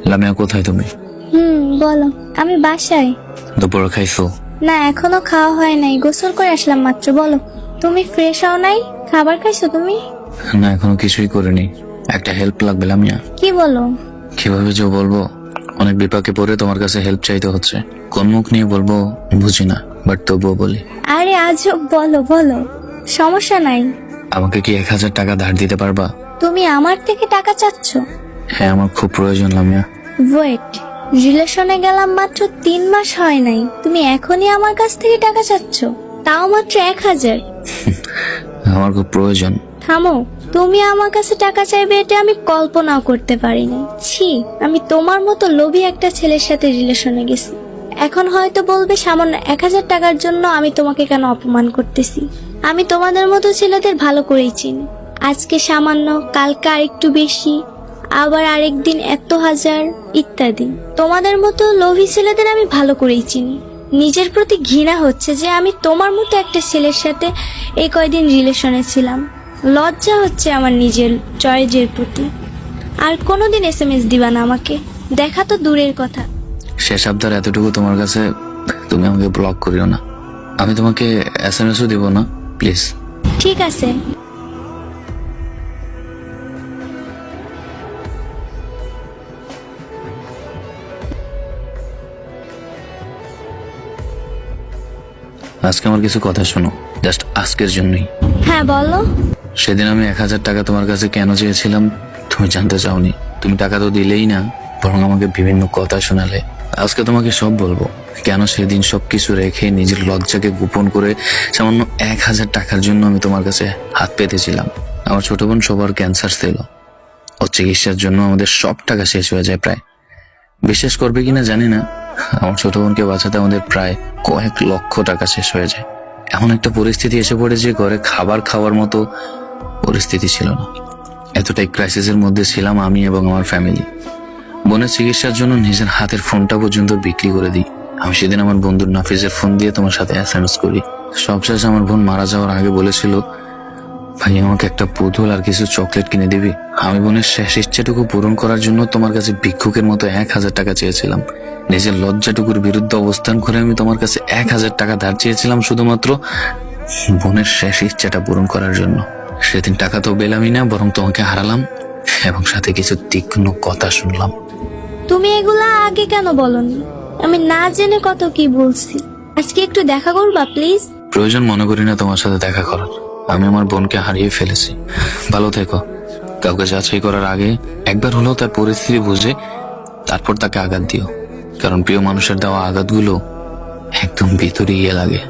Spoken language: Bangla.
লামিয়া, কোথায় তুমি? বলো। আমি বাসায়। দুপুর খাইছো? না, এখনো খাওয়া হয় নাই, গোসল করে আসলাম মাত্র। বলো, তুমি ফ্রেশ হও নাই? খাবার খাইছো তুমি? না, এখনো কিছুই করিনি। একটা হেল্প লাগবে লামিয়া। কি বলো? কিভাবে যে বলবো, অনেক বিপাকে পড়ে তোমার কাছে হেল্প চাইতে হচ্ছে। কোন মুখ নিয়ে বলবো বুঝি না, বাট তবুও বলি। আরে আজব, বলো বলো, সমস্যা নাই। আমাকে কি 1000 টাকা ধার দিতে পারবা? তুমি আমার থেকে টাকা চাচ্ছ? হ্যাঁ, আমার খুব প্রয়োজন লামিয়া। ওয়েট, রিলেশনে গেলাম মাত্র 3 মাস হয় নাই, তুমি এখনই আমার কাছ থেকে টাকা চাচ্ছ? তাও মাত্র 1000? আমার খুব প্রয়োজন। থামো, তুমি আমার কাছে টাকা চাইবে এটা আমি কল্পনাও করতে পারিনি। ছি, আমি তোমার মতো লোভী একটা ছেলের সাথে রিলেশনে গেছি। এখন হয়তো বলবে সামান্য 1000 টাকার জন্য আমি তোমাকে কেন অপমান করতেছি। আমি তোমাদের মতো ছেলেদের ভালো করেই চিনি। আজকে সামান্য, কালকে আরেকটু বেশি, আবার আরেকদিন এত হাজার, ইত্যাদি। তোমাদের মতো লোভী ছেলেদের আমি ভালো করেই চিনি। নিজের প্রতি ঘৃণা হচ্ছে যে আমি তোমার মতো একটা ছেলের সাথে এই কয়দিন রিলেশনে ছিলাম। লজ্জা হচ্ছে আমার নিজের চয়েজের প্রতি। আর কোনোদিন SMS দিবা না আমাকে, দেখা তো দূরের কথা। শেষ আবদার এতটুকু তোমার কাছে, তুমি আমাকে ব্লক করিও না। আমি তোমাকে SMS ও দিব না, প্লিজ। ঠিক আছে। আজকে আমার কিছু কথা শোনো, জাস্ট আজকের জন্যই। হ্যাঁ বলো। সেদিন আমি 1000 টাকা তোমার কাছে কেন চেয়েছিলাম তুমি জানতে চাওনি। তুমি টাকা তো দিলেই না, বরং আমাকে বিভিন্ন কথা শোনালে। আজকে তোমাকে সব বলবো, কেন সেদিন সবকিছু রেখে নিজের লজ্জাকে গোপন করে সামান্য 1000 টাকার জন্য আমি তোমার কাছে হাত পেতেছিলাম। আমার ছোট বোন সবার ক্যান্সার ছিল, ওর চিকিৎসার জন্য আমাদের সব টাকা শেষ হয়ে যায় প্রায়। বিশ্বাস করবে কিনা জানি না, আমার ছোট বোনকে বাঁচাতে আমাদের প্রায় কয়েক লক্ষ টাকা শেষ হয়ে যায়। এমন একটা পরিস্থিতি এসে পড়ে যে ঘরে খাবার খাওয়ার মতো পরিস্থিতি ছিল না। এতটাই ক্রাইসিসের মধ্যে ছিলাম আমি এবং আমার ফ্যামিলি। বোনের চিকিৎসার জন্য নিজের হাতের ফোনটা পর্যন্ত বিক্রি করে দিই। আমি সেদিন আমার বন্ধুর নাফিজের ফোন দিয়ে তোমার সাথে SMS করি। সবশেষ আমার বোন মারা যাওয়ার আগে বলেছিল, ভাই আমাকে একটা পুতুল আর কিছু চকলেট কিনে দিবি। আমি বোনের শেষ ইচ্ছেটুকু পূরণ করার জন্য তোমার কাছে ভিক্ষুকের মতো 1000 টাকা চেয়েছিলাম। নিজের লজ্জাটুকুর বিরুদ্ধে অবস্থান করে আমি তোমার কাছে 1000 টাকা ধার চেয়েছিলাম শুধুমাত্র বোনের শেষ ইচ্ছাটা পূরণ করার জন্য। সেদিন টাকা তো পেলামই না, বরং তোমাকে হারালাম এবং সাথে কিছু তীক্ষ্ণ কথা শুনলাম। তুমি এগুলা আগে কেন বলনি? আমি না জেনে কত কি বলছি। আজকে একটু দেখা করবা প্লিজ? প্রয়োজন মনে করি না তোমার সাথে দেখা করার। আমি আমার বোনকে হারিয়ে ফেলেছি। ভালো থেকো। কাউকে যাচাই করার আগে একবার হলেও তার পরিস্থিতি বুঝে তারপর তাকে আঘাত দিও, কারণ প্রিয় মানুষের দেওয়া আঘাতগুলো একদম ভিতরে গিয়ে লাগে।